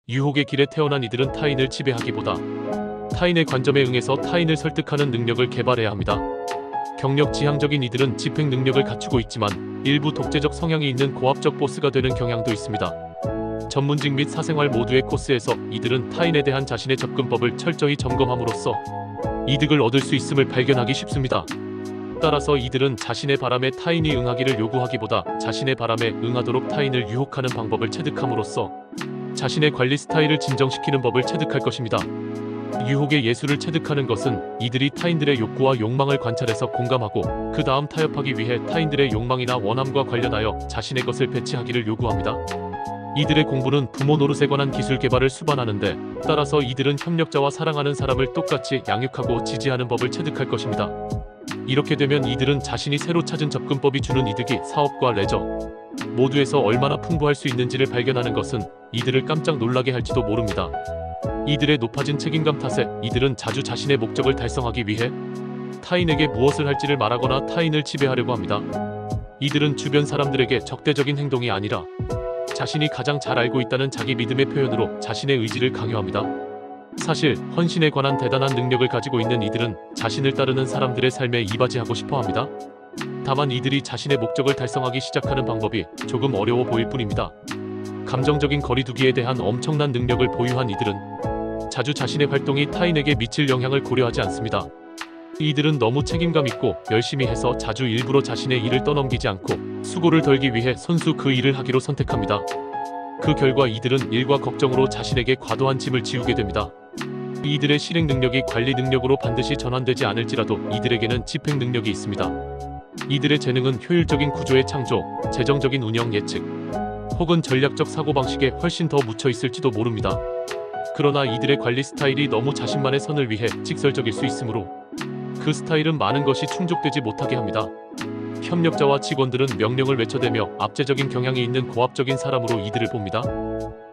유혹의 길에 태어난 이들은 타인을 지배하기보다 타인의 관점에 응해서 타인을 설득하는 능력을 개발해야 합니다. 경력 지향적인 이들은 집행 능력을 갖추고 있지만 일부 독재적 성향이 있는 고압적 보스가 되는 경향도 있습니다. 전문직 및 사생활 모두의 코스에서 이들은 타인에 대한 자신의 접근법을 철저히 점검함으로써 이득을 얻을 수 있음을 발견하기 쉽습니다. 따라서 이들은 자신의 바람에 타인이 응하기를 요구하기보다 자신의 바람에 응하도록 타인을 유혹하는 방법을 체득함으로써 자신의 관리 스타일을 진정시키는 법을 체득할 것입니다. 유혹의 예술을 체득하는 것은 이들이 타인들의 욕구와 욕망을 관찰해서 공감하고 그 다음 타협하기 위해 타인들의 욕망이나 원함과 관련하여 자신의 것을 배치하기를 요구합니다. 이들의 공부는 부모 노릇에 관한 기술 개발을 수반하는데 따라서 이들은 협력자와 사랑하는 사람을 똑같이 양육하고 지지하는 법을 체득할 것입니다. 이렇게 되면 이들은 자신이 새로 찾은 접근법이 주는 이득이 사업과 레저 모두에서 얼마나 풍부할 수 있는지를 발견하는 것은 이들을 깜짝 놀라게 할지도 모릅니다. 이들의 높아진 책임감 탓에 이들은 자주 자신의 목적을 달성하기 위해 타인에게 무엇을 할지를 말하거나 타인을 지배하려고 합니다. 이들은 주변 사람들에게 적대적인 행동이 아니라 자신이 가장 잘 알고 있다는 자기 믿음의 표현으로 자신의 의지를 강요합니다. 사실 헌신에 관한 대단한 능력을 가지고 있는 이들은 자신을 따르는 사람들의 삶에 이바지하고 싶어 합니다. 다만 이들이 자신의 목적을 달성하기 시작하는 방법이 조금 어려워 보일 뿐입니다. 감정적인 거리두기에 대한 엄청난 능력을 보유한 이들은 자주 자신의 활동이 타인에게 미칠 영향을 고려하지 않습니다. 이들은 너무 책임감 있고 열심히 해서 자주 일부러 자신의 일을 떠넘기지 않고 수고를 덜기 위해 선수 그 일을 하기로 선택합니다. 그 결과 이들은 일과 걱정으로 자신에게 과도한 짐을 지우게 됩니다. 이들의 실행 능력이 관리 능력으로 반드시 전환되지 않을지라도 이들에게는 집행 능력이 있습니다. 이들의 재능은 효율적인 구조의 창조, 재정적인 운영 예측, 혹은 전략적 사고방식에 훨씬 더 묻혀 있을지도 모릅니다. 그러나 이들의 관리 스타일이 너무 자신만의 선을 위해 직설적일 수 있으므로 그 스타일은 많은 것이 충족되지 못하게 합니다. 협력자와 직원들은 명령을 외쳐대며 압제적인 경향이 있는 고압적인 사람으로 이들을 봅니다.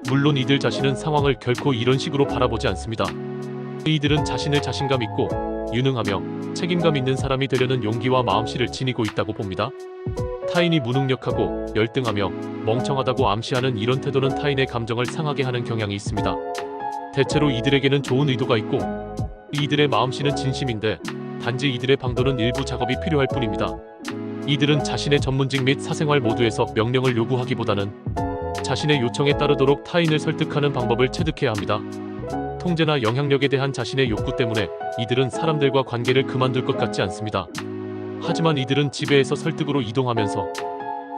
물론 이들 자신은 상황을 결코 이런 식으로 바라보지 않습니다. 이들은 자신을 자신감 있고 유능하며 책임감 있는 사람이 되려는 용기와 마음씨를 지니고 있다고 봅니다. 타인이 무능력하고 열등하며 멍청하다고 암시하는 이런 태도는 타인의 감정을 상하게 하는 경향이 있습니다. 대체로 이들에게는 좋은 의도가 있고 이들의 마음씨는 진심인데 단지 이들의 방도는 일부 작업이 필요할 뿐입니다. 이들은 자신의 전문직 및 사생활 모두에서 명령을 요구하기보다는 자신의 요청에 따르도록 타인을 설득하는 방법을 체득해야 합니다. 통제나 영향력에 대한 자신의 욕구 때문에 이들은 사람들과 관계를 그만둘 것 같지 않습니다. 하지만 이들은 지배에서 설득으로 이동하면서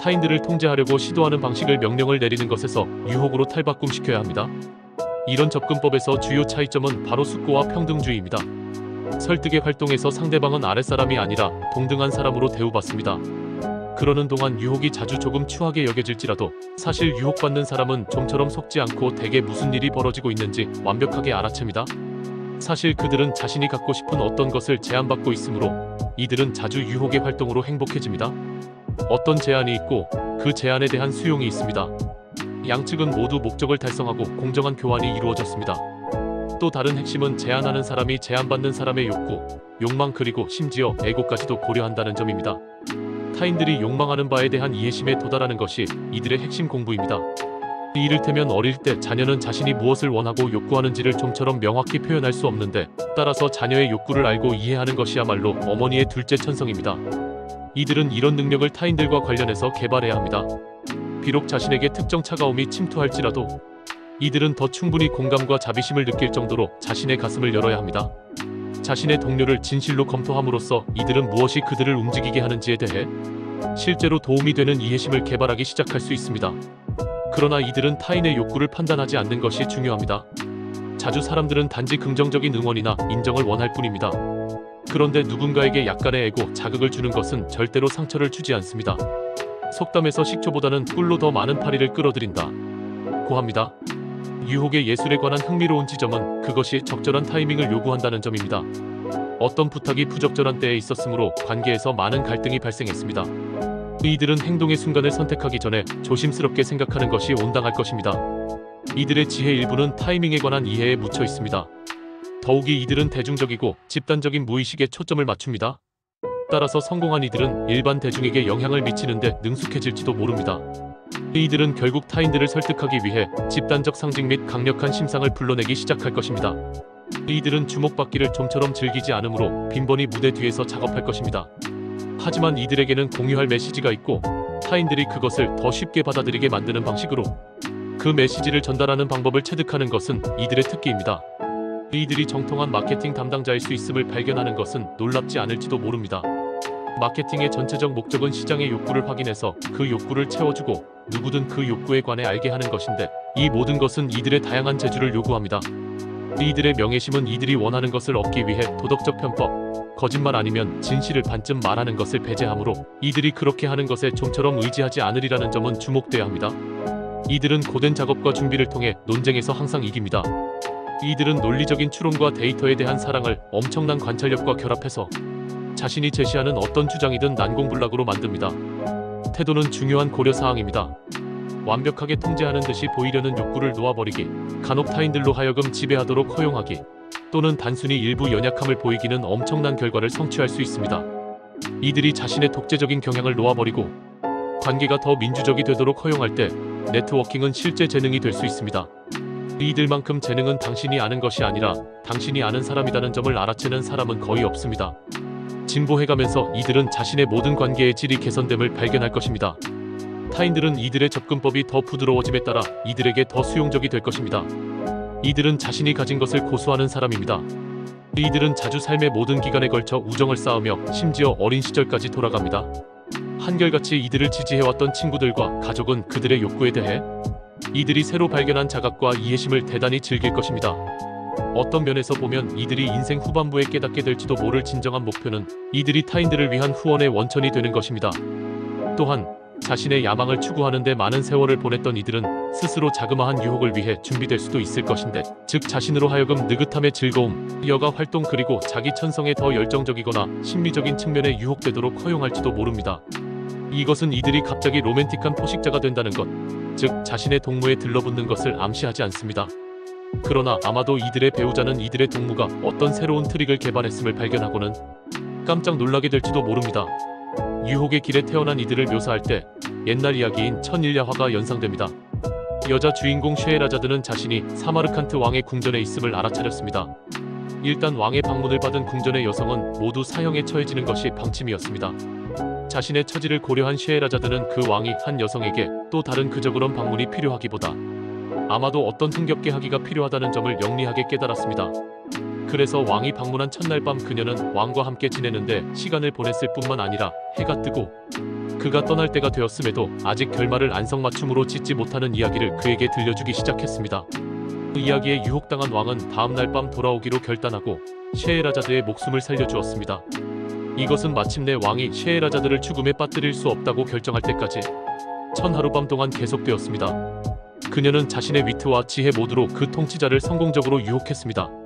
타인들을 통제하려고 시도하는 방식을 명령을 내리는 것에서 유혹으로 탈바꿈시켜야 합니다. 이런 접근법에서 주요 차이점은 바로 숙고와 평등주의입니다. 설득의 활동에서 상대방은 아랫사람이 아니라 동등한 사람으로 대우받습니다. 그러는 동안 유혹이 자주 조금 추하게 여겨질지라도 사실 유혹받는 사람은 좀처럼 속지 않고 대개 무슨 일이 벌어지고 있는지 완벽하게 알아챕니다. 사실 그들은 자신이 갖고 싶은 어떤 것을 제한받고 있으므로 이들은 자주 유혹의 활동으로 행복해집니다. 어떤 제한이 있고 그 제한에 대한 수용이 있습니다. 양측은 모두 목적을 달성하고 공정한 교환이 이루어졌습니다. 또 다른 핵심은 제한하는 사람이 제한받는 사람의 욕구, 욕망 그리고 심지어 애고까지도 고려한다는 점입니다. 타인들이 욕망하는 바에 대한 이해심에 도달하는 것이 이들의 핵심 공부입니다. 이를테면 어릴 때 자녀는 자신이 무엇을 원하고 욕구하는지를 좀처럼 명확히 표현할 수 없는데 따라서 자녀의 욕구를 알고 이해하는 것이야말로 어머니의 둘째 천성입니다. 이들은 이런 능력을 타인들과 관련해서 개발해야 합니다. 비록 자신에게 특정 차가움이 침투할지라도 이들은 더 충분히 공감과 자비심을 느낄 정도로 자신의 가슴을 열어야 합니다. 자신의 동료를 진실로 검토함으로써 이들은 무엇이 그들을 움직이게 하는지에 대해 실제로 도움이 되는 이해심을 개발하기 시작할 수 있습니다. 그러나 이들은 타인의 욕구를 판단하지 않는 것이 중요합니다. 자주 사람들은 단지 긍정적인 응원이나 인정을 원할 뿐입니다. 그런데 누군가에게 약간의 애고, 자극을 주는 것은 절대로 상처를 주지 않습니다. 속담에서 식초보다는 꿀로 더 많은 파리를 끌어들인다 고 합니다. 유혹의 예술에 관한 흥미로운 지점은 그것이 적절한 타이밍을 요구한다는 점입니다. 어떤 부탁이 부적절한 때에 있었으므로 관계에서 많은 갈등이 발생했습니다. 이들은 행동의 순간을 선택하기 전에 조심스럽게 생각하는 것이 온당할 것입니다. 이들의 지혜 일부는 타이밍에 관한 이해에 묻혀 있습니다. 더욱이 이들은 대중적이고 집단적인 무의식에 초점을 맞춥니다. 따라서 성공한 이들은 일반 대중에게 영향을 미치는데 능숙해질지도 모릅니다. 이들은 결국 타인들을 설득하기 위해 집단적 상징 및 강력한 심상을 불러내기 시작할 것입니다. 이들은 주목받기를 좀처럼 즐기지 않으므로 빈번히 무대 뒤에서 작업할 것입니다. 하지만 이들에게는 공유할 메시지가 있고 타인들이 그것을 더 쉽게 받아들이게 만드는 방식으로 그 메시지를 전달하는 방법을 체득하는 것은 이들의 특기입니다. 이들이 정통한 마케팅 담당자일 수 있음을 발견하는 것은 놀랍지 않을지도 모릅니다. 마케팅의 전체적 목적은 시장의 욕구를 확인해서 그 욕구를 채워주고 누구든 그 욕구에 관해 알게 하는 것인데, 이 모든 것은 이들의 다양한 재주를 요구합니다. 이들의 명예심은 이들이 원하는 것을 얻기 위해 도덕적 편법, 거짓말 아니면 진실을 반쯤 말하는 것을 배제하므로 이들이 그렇게 하는 것에 좀처럼 의지하지 않으리라는 점은 주목돼야 합니다. 이들은 고된 작업과 준비를 통해 논쟁에서 항상 이깁니다. 이들은 논리적인 추론과 데이터에 대한 사랑을 엄청난 관찰력과 결합해서 자신이 제시하는 어떤 주장이든 난공불락으로 만듭니다. 태도는 중요한 고려사항입니다. 완벽하게 통제하는 듯이 보이려는 욕구를 놓아버리기, 간혹 타인들로 하여금 지배하도록 허용하기, 또는 단순히 일부 연약함을 보이기는 엄청난 결과를 성취할 수 있습니다. 이들이 자신의 독재적인 경향을 놓아버리고 관계가 더 민주적이 되도록 허용할 때 네트워킹은 실제 재능이 될 수 있습니다. 이들만큼 재능은 당신이 아는 것이 아니라 당신이 아는 사람이라는 점을 알아채는 사람은 거의 없습니다. 진보해가면서 이들은 자신의 모든 관계의 질이 개선됨을 발견할 것입니다. 타인들은 이들의 접근법이 더 부드러워짐에 따라 이들에게 더 수용적이 될 것입니다. 이들은 자신이 가진 것을 고수하는 사람입니다. 이들은 자주 삶의 모든 기간에 걸쳐 우정을 쌓으며 심지어 어린 시절까지 돌아갑니다. 한결같이 이들을 지지해왔던 친구들과 가족은 그들의 욕구에 대해 이들이 새로 발견한 자각과 이해심을 대단히 즐길 것입니다. 어떤 면에서 보면 이들이 인생 후반부에 깨닫게 될지도 모를 진정한 목표는 이들이 타인들을 위한 후원의 원천이 되는 것입니다. 또한 자신의 야망을 추구하는 데 많은 세월을 보냈던 이들은 스스로 자그마한 유혹을 위해 준비될 수도 있을 것인데, 즉 자신으로 하여금 느긋함의 즐거움, 여가 활동 그리고 자기 천성에 더 열정적이거나 심리적인 측면에 유혹되도록 허용할지도 모릅니다. 이것은 이들이 갑자기 로맨틱한 포식자가 된다는 것, 즉 자신의 동무에 들러붙는 것을 암시하지 않습니다. 그러나 아마도 이들의 배우자는 이들의 동무가 어떤 새로운 트릭을 개발했음을 발견하고는 깜짝 놀라게 될지도 모릅니다. 유혹의 길에 태어난 이들을 묘사할 때 옛날 이야기인 천일야화가 연상됩니다. 여자 주인공 쉐에라자드는 자신이 사마르칸트 왕의 궁전에 있음을 알아차렸습니다. 일단 왕의 방문을 받은 궁전의 여성은 모두 사형에 처해지는 것이 방침이었습니다. 자신의 처지를 고려한 쉐에라자드는 그 왕이 한 여성에게 또 다른 그저그런 방문이 필요하기보다 아마도 어떤 흥겹게 하기가 필요하다는 점을 영리하게 깨달았습니다. 그래서 왕이 방문한 첫날 밤 그녀는 왕과 함께 지내는데 시간을 보냈을 뿐만 아니라 해가 뜨고 그가 떠날 때가 되었음에도 아직 결말을 안성맞춤으로 짓지 못하는 이야기를 그에게 들려주기 시작했습니다. 그 이야기에 유혹당한 왕은 다음날 밤 돌아오기로 결단하고 쉐에라자드의 목숨을 살려주었습니다. 이것은 마침내 왕이 쉐에라자드를 죽음에 빠뜨릴 수 없다고 결정할 때까지 1000하룻밤 동안 계속되었습니다. 그녀는 자신의 위트와 지혜 모두로 그 통치자를 성공적으로 유혹했습니다.